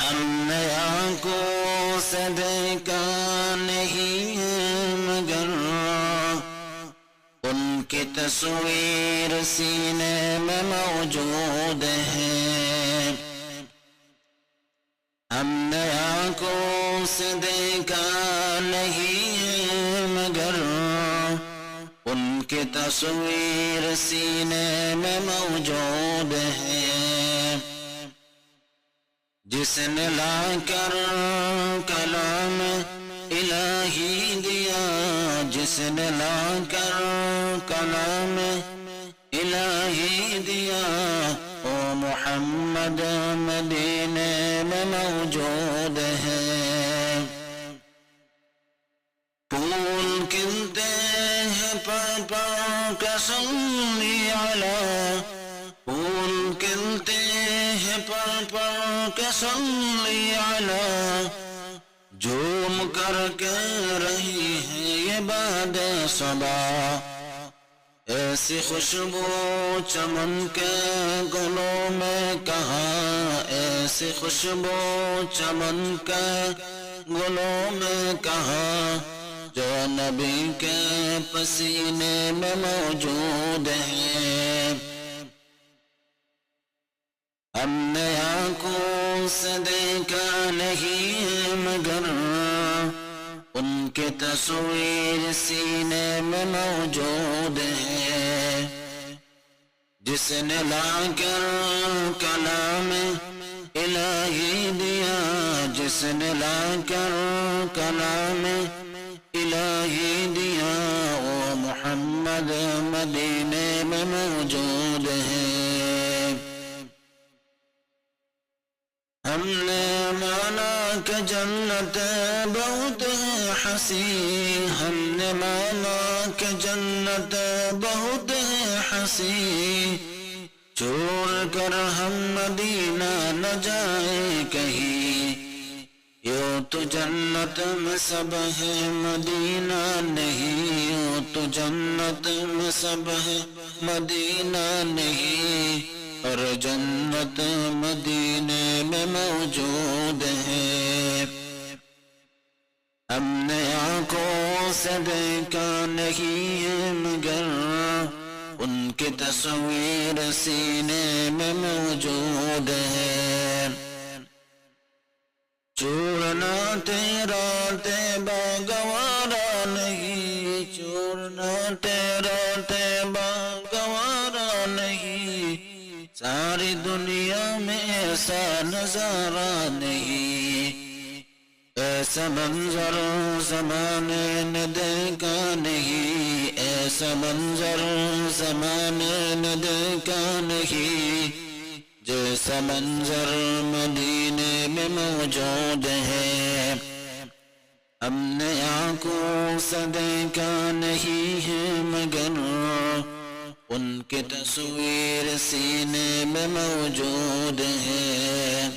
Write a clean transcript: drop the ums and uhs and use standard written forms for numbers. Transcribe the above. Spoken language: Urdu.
ہم نے آنکھوں سے دیکھا نہیں مگر ان کی تصویر سینے میں موجود ہے. ہم نے آنکھوں سے دیکھا نہیں مگر ان کی تصویر سینے میں موجود ہے. جس نے لا کر کلام الہی دیا، جس نے لا کر کلام الہی دیا، وہ محمد مدینے میں موجود ہے. پھول کھلتے ہیں پر پر کے صلی علی، پھول کھلتے ہیں پر پر کے صلی علی، جھوم کر کہہ رہی ہے یہ باد صبا. ایسی خوشبو چمن کے گلوں میں کہاں، ایسی خوشبو چمن کے گلوں میں کہاں، جو نبی کے پسینے میں موجود ہے. ہم نے آنکھوں سے دیکھا نہیں مگر ان کی تصویر سینے میں موجود ہے. جس نے لا کر کلام الہی دیا، جس نے لا کر کلام الہی دیا، وہ محمد مدینے میں موجود ہے. ہم نے مانا کہ جنت بہت ہے حسین، ہم نے مانا کہ جنت بہت ہے حسین، چھوڑ کر ہم مدینہ نہ جائیں کہیں. یوں تو جنت میں سب ہے مدینہ نہیں، یوں تو جنت میں سب ہے مدینہ نہیں، اور جنت مدینے میں موجود ہے. ہم نے آنکھوں سے دیکھا نہیں ہے مگر ان کی تصویر سینے میں موجود ہے. چھوڑنا تیرا طیبہ گوارا نہیں، چھوڑنا تیرا طیبہ گوارا نہیں، ساری دنیا میں ایسا نظارہ نہیں، ایسا منظر زمانے نے دیکھا نہیں، ایسا منظر زمانے نے دیکھا نہیں، جیسا منظر مدینے میں موجود ہے. ہم نے آنکھوں سے دیکھا نہیں ہے مگر ان کی تصویر سینے میں موجود ہے.